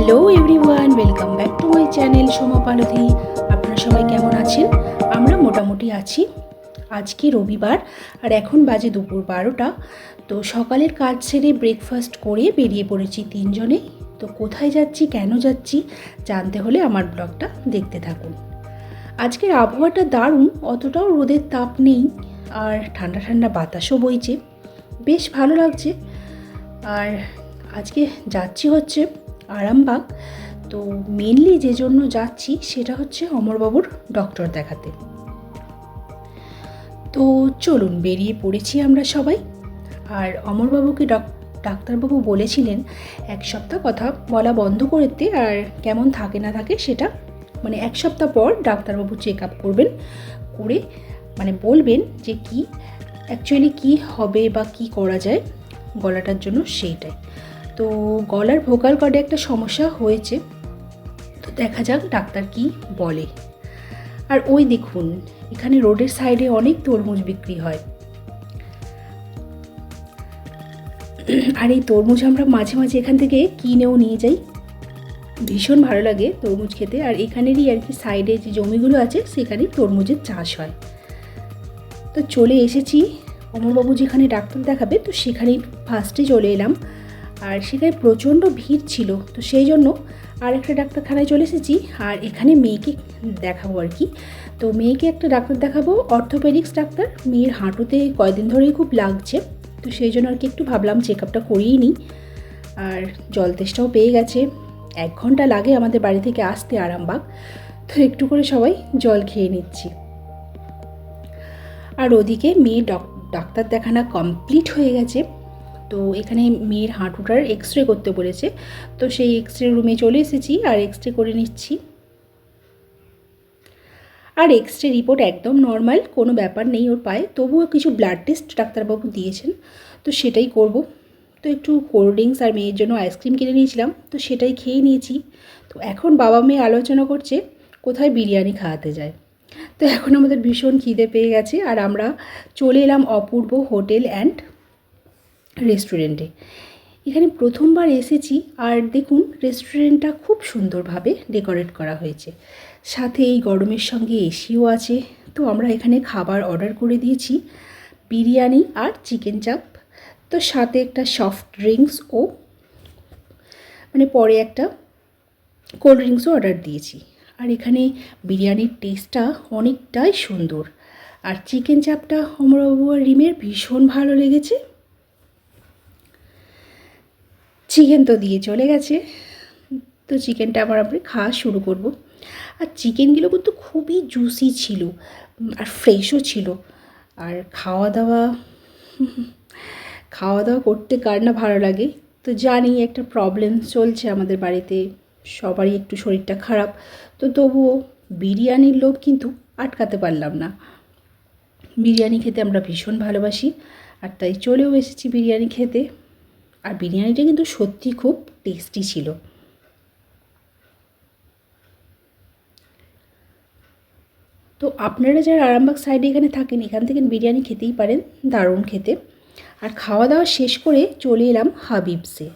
Hello everyone, welcome back to my channel Soma Paldhi. আপনারা সবাই কেমন আছেন? আমরা মোটামুটি আছি। আজকে রবিবার আর এখন বাজে দুপুর 12টা। তো সকালের কাজ সেরে ব্রেকফাস্ট করে বেরিয়ে পড়েছি তিনজনে। তো কোথায় যাচ্ছি, কেন যাচ্ছি জানতে হলে আমার ব্লগটা দেখতে থাকুন। আজকের আবহাওয়াটা দারুণ, অতটাও রোদের তাপ নেই আর ঠান্ডা ঠান্ডা বাতাসও বইছে, বেশ ভালো লাগছে। আর আজকে যাচ্ছি হচ্ছে আরামবাগ। তো মেনলি যে জন্য যাচ্ছি সেটা হচ্ছে অমরবাবুর ডক্টর দেখাতে। তো চলুন, বেরিয়ে পড়েছি আমরা সবাই। আর অমরবাবুকে ডাক্তারবাবু বলেছিলেন এক সপ্তাহ কথা বলা বন্ধ করতে, আর কেমন থাকে না থাকে সেটা মানে এক সপ্তাহ পর ডাক্তারবাবু চেক আপ করবেন, করে মানে বলবেন যে কি অ্যাকচুয়ালি কি হবে বা কি করা যায় গলাটার জন্য, সেইটাই। তো গলার ভোকাল কর্ডে একটা সমস্যা হয়েছে, তো দেখা যাক ডাক্তার কি বলে। আর ওই দেখুন, এখানে রোডের সাইডে অনেক তরমুজ বিক্রি হয়, আর এই তরমুজ আমরা মাঝে মাঝে এখান থেকে কিনেও নিয়ে যাই। ভীষণ ভালো লাগে তরমুজ খেতে। আর এখানেরই আর কি সাইডে যে জমিগুলো আছে সেখানেই তরমুজের চাষ হয়। তো চলে এসেছি অমরবাবু যেখানে ডাক্তার দেখাবে, তো সেখানেই ফার্স্টে চলে এলাম। আর সেখানে প্রচণ্ড ভিড় ছিল, তো সেই জন্য আর একটা ডাক্তারখানায় চলে এসেছি। আর এখানে মেয়েকে দেখাবো আর কি। তো মেয়েকে একটা ডাক্তার দেখাবো, অর্থোপেডিক্স ডাক্তার। মেয়ের হাঁটুতে কয়েকদিন ধরেই খুব লাগছে, তো সেই জন্য আর কি একটু ভাবলাম চেক আপটা করিয়েই নিই। আর জল তেষ্টাও পেয়ে গেছে, 1 ঘন্টা লাগে আমাদের বাড়ি থেকে আসতে আরামবাগ, তো একটু করে সবাই জল খেয়ে নিচ্ছি। আর ওদিকে মেয়ে ডাক্তার দেখানো কমপ্লিট হয়ে গেছে। তো এখানে মেয়ের হাঁটুটার এক্স-রে করতে বলেছে, তো সেই এক্স-রে রুমে চলে এসেছি আর এক্স-রে করে নিচ্ছি। আর এক্স-রে রিপোর্ট একদম নর্মাল, কোনো ব্যাপার নেই ওর পায়ে। তবুও কিছু ব্লাড টেস্ট ডাক্তারবাবু দিয়েছেন, তো সেটাই করব। তো একটু কোল্ড ড্রিঙ্কস আর মেয়ের জন্য আইসক্রিম কিনে নিয়েছিলাম, তো সেটাই খেয়ে নিয়েছি। তো এখন বাবা মেয়ে আলোচনা করছে কোথায় বিরিয়ানি খাওয়াতে যায়। তো এখন আমাদের ভীষণ খিদে পেয়ে গেছে, আর আমরা চলে এলাম অপূর্ব হোটেল অ্যান্ড রেস্টুরেন্টে। এখানে প্রথমবার এসেছি, আর দেখুন রেস্টুরেন্টটা খুব সুন্দরভাবে ডেকোরেট করা হয়েছে, সাথে এই গরমের সঙ্গে এসিও আছে। তো আমরা এখানে খাবার অর্ডার করে দিয়েছি, বিরিয়ানি আর চিকেন চাপ, তো সাথে একটা সফট ড্রিঙ্কস ও মানে পরে একটা কোল্ড ড্রিঙ্কসও অর্ডার দিয়েছি। আর এখানে বিরিয়ানির টেস্টটা অনেকটাই সুন্দর, আর চিকেন চাপটা অমরবাবু আর রিমের ভীষণ ভালো লেগেছে। চিকেন তো দিয়ে চলে গেছে, তো চিকেনটা আবার আমরা খাওয়া শুরু করব। আর চিকেনগুলো কিন্তু খুবই জুসি ছিল আর ফ্রেশও ছিল। আর খাওয়া দাওয়া করতে কার না ভালো লাগে। তো জানি একটা প্রবলেম চলছে আমাদের বাড়িতে, সবারই একটু শরীরটা খারাপ, তো তবুও বিরিয়ানির লোভ কিন্তু আটকাতে পারলাম না। বিরিয়ানি খেতে আমরা ভীষণ ভালোবাসি, আর তাই চলেও এসেছি বিরিয়ানি খেতে। আর বিরিয়ানিটা কিন্তু সত্যি খুব টেস্টি ছিল। তো আপনারা যারা আরামবাগ সাইডে এখানে থাকেন, এখান থেকে বিরিয়ানি খেতেই পারেন, দারুণ খেতে। আর খাওয়া দাওয়া শেষ করে চলে এলাম হাবিবসে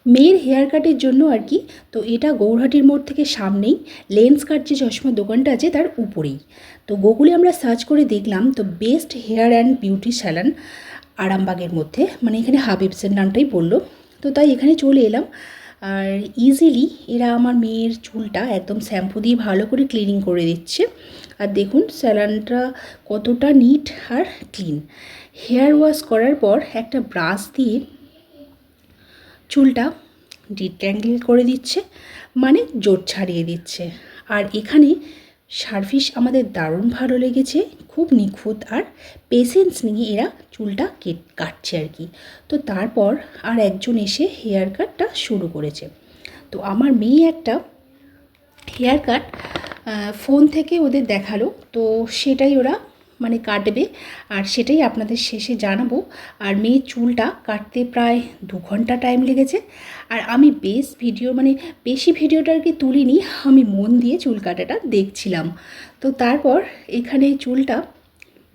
মেয়ের হেয়ার কাটের জন্য আর কি। তো এটা গৌরহাটির মোড় থেকে সামনেই, লেন্স কাট যে চশমার দোকানটা আছে তার উপরেই। তো গুগলে আমরা সার্চ করে দেখলাম, তো best hair and beauty salon আরামবাগের মধ্যে, মানে এখানে হাবিবসের নামটাই বললো। তো তাই এখানে চলে এলাম। আর ইজিলি এরা আমার মেয়ের চুলটা একদম শ্যাম্পু দিয়ে ভালো করে ক্লিনিং করে দিচ্ছে। আর দেখুন স্যালনটা কতটা নিট আর ক্লিন। হেয়ার ওয়াশ করার পর একটা ব্রাশ দিয়ে চুলটা ডিট্যাঙ্গেল করে দিচ্ছে, মানে জোট ছাড়িয়ে দিচ্ছে। আর এখানে সার্ভিস আমাদের দারুণ ভালো লেগেছে, খুব নিখুঁত আর পেশেন্স নিয়ে এরা চুলটা কাটছে আর কি। তো তারপর আর একজন এসে হেয়ার কাটটা শুরু করেছে। তো আমার মেয়ে একটা হেয়ার কাট ফোন থেকে ওদের দেখালো, তো সেটাই ওরা মানে কাটবে, আর সেটাই আপনাদের শেষে জানাবো। আর মেয়ের চুলটা কাটতে প্রায় 2 ঘন্টা টাইম লেগেছে। আর আমি বেশি ভিডিওটা আর কি তুলিনি, আমি মন দিয়ে চুল কাটাটা দেখছিলাম। তো তারপর এখানে চুলটা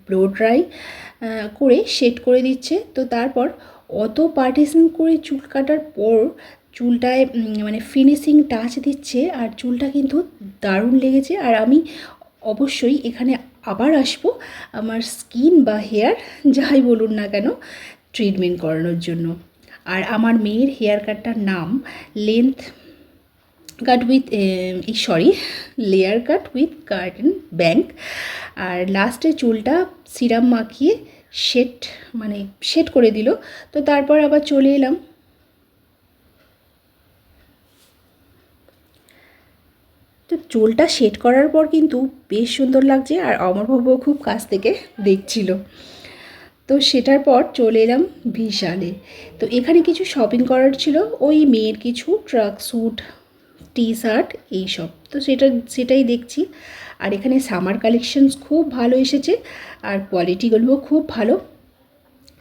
ব্লো ড্রাই করে সেট করে দিচ্ছে। তো তারপর অত পার্টিশন করে চুল কাটার পর চুলটায় মানে ফিনিশিং টাচ দিচ্ছে, আর চুলটা কিন্তু দারুণ লেগেছে। আর আমি অবশ্যই এখানে আবার আসবো আমার স্কিন বা হেয়ার যাই বলুন না কেন ট্রিটমেন্ট করানোর জন্য। আর আমার মেয়ের হেয়ার কাটটার নাম length cut with layer cut with curtain bang. আর লাস্টে চুলটা সিরাম মাখিয়ে সেট করে দিল। তো তারপর আবার চলে এলাম। তো চুলটা সেট করার পর কিন্তু বেশ সুন্দর লাগছে, আর অমরবাবুও খুব কাছ থেকে দেখছিল। তো সেটার পর চলে এলাম বিশালে। তো এখানে কিছু শপিং করার ছিল, ওই মেয়ের কিছু ট্রাক স্যুট, টি শার্ট এইসব। তো সেটাই দেখছি। আর এখানে সামার কালেকশনস খুব ভালো এসেছে, আর কোয়ালিটিগুলোও খুব ভালো,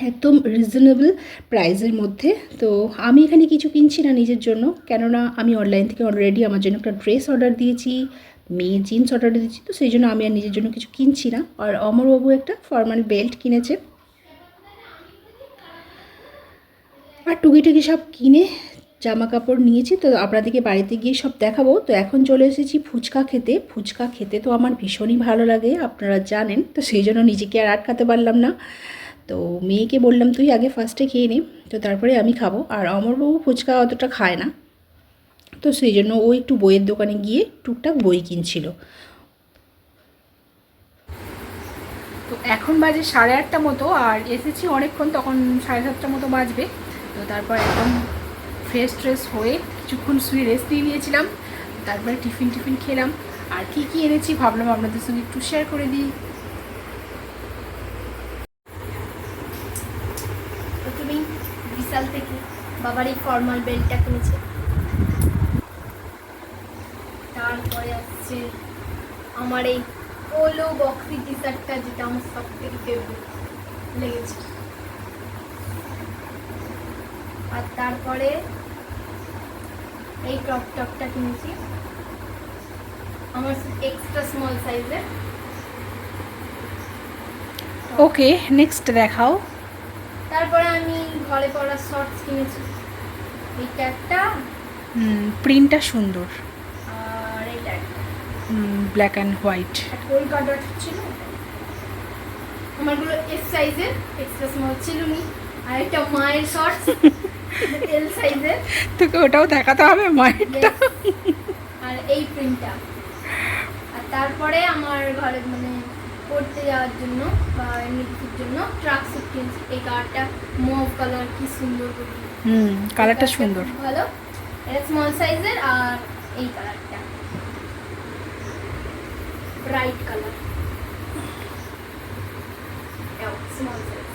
একদম রিজনেবল প্রাইসের মধ্যে। তো আমি এখানে কিছু কিনছি না নিজের জন্য, কেননা আমি অনলাইন থেকে অলরেডি আমার জন্য একটা ড্রেস অর্ডার দিয়েছি, মেয়ে জিন্স অর্ডার দিয়েছি। তো সেই জন্য আমি আর নিজের জন্য কিছু কিনছি না। আর অমরবাবু একটা ফর্মাল বেল্ট কিনেছে। আর টুকি সব কিনে জামা কাপড় নিয়েছি। তো আপনাদেরকে বাড়িতে গিয়ে সব দেখাবো। তো এখন চলে এসেছি ফুচকা খেতে তো আমার ভীষণই ভালো লাগে, আপনারা জানেন। তো সেই জন্য নিজেকে আর আটকাতে পারলাম না। তো মেয়েকে বললাম তুই আগে ফার্স্টে খেয়ে নে, তো তারপরে আমি খাবো। আর অমরবাবু ফুচকা অতটা খায় না, তো সেই জন্য ও একটু বইয়ের দোকানে গিয়ে টুকটাক বই কিনছিল। তো এখন বাজে 8:30 মতো, আর এসেছি অনেকক্ষণ, তখন 7:30 মতো বাজবে। তো তারপর একদম ফ্রেশ হয়ে কিছুক্ষণ শুয়ে রেস্ট নিয়ে নিয়েছিলাম। তারপরে টিফিন খেলাম। আর কি এনেছি ভাবলাম আপনাদের সঙ্গে একটু শেয়ার করে দিই। প্রথমেই বিশাল থেকে বাবার এই ফর্মাল বেল্টটা কিনেছে, তারপরে আসছে আমার এই পোলো বক্সি টি শার্টটা, যেটা আমার সব থেকে ফেভারিট লেগেছে। আর তারপরে এই ক্রপ টপটা কিনেছি আমার এক্সট্রা স্মল সাইজের। ওকে, নেক্সট দেখাও। তারপরে আমি ঘরে পরা শর্টস কিনেছি, এইটা একটা, প্রিন্টটা সুন্দর, আর এইটা একটা ব্ল্যাক অ্যান্ড হোয়াইট। কলকাতা ছিল, আমারগুলো এস সাইজের, এক্সট্রা স্মল ছিল নি। আর একটা মায়ের শর্টস এল সাইজের, তোকে ওটাও দেখাতে হবে মায়েরটা। আর এই প্রিন্টটা। আর তারপরে আমার ঘরে মানে পড়তে যাওয়ার জন্য বা এমনি কিছুর জন্য ট্রাক স্যুট কিনছি। এই কালারটা মুভ কালার, কি সুন্দর, কালারটা সুন্দর, ভালো। এটা স্মল সাইজের। আর এই কালারটা ব্রাইট কালার, স্মল সাইজ।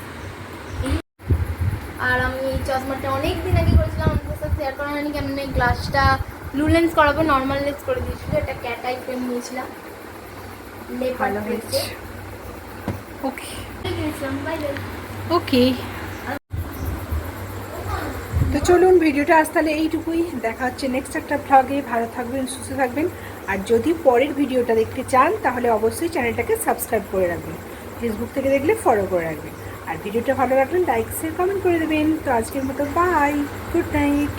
আর আমি এই চশমাটা অনেক দিন আগে করেছিলাম, আমাদের সাথে শেয়ার করা হয়নি, কেমন এই গ্লাসটা ব্লু লেন্স করাবো, নর্মাল লেন্স করে দিয়েছিল। এটা ক্যাট আই পেন নিয়েছিলাম, ভালো হয়েছে। Okay bye bye. ওকে, তো চলুন ভিডিওটা আজ তাহলে এইটুকুই। দেখা হচ্ছে নেক্সট একটা ভ্লগে। ভালো থাকবেন, সুস্থ থাকবেন। আর যদি পরের ভিডিওটা দেখতে চান তাহলে অবশ্যই চ্যানেলটাকে সাবস্ক্রাইব করে রাখবেন, ফেসবুক থেকে দেখলে ফলো করে রাখবেন। আর ভিডিওটা ভালো লাগলে লাইক শেয়ার কমেন্ট করে দেবেন। তো আজকের মতো বাই, গুড নাইট।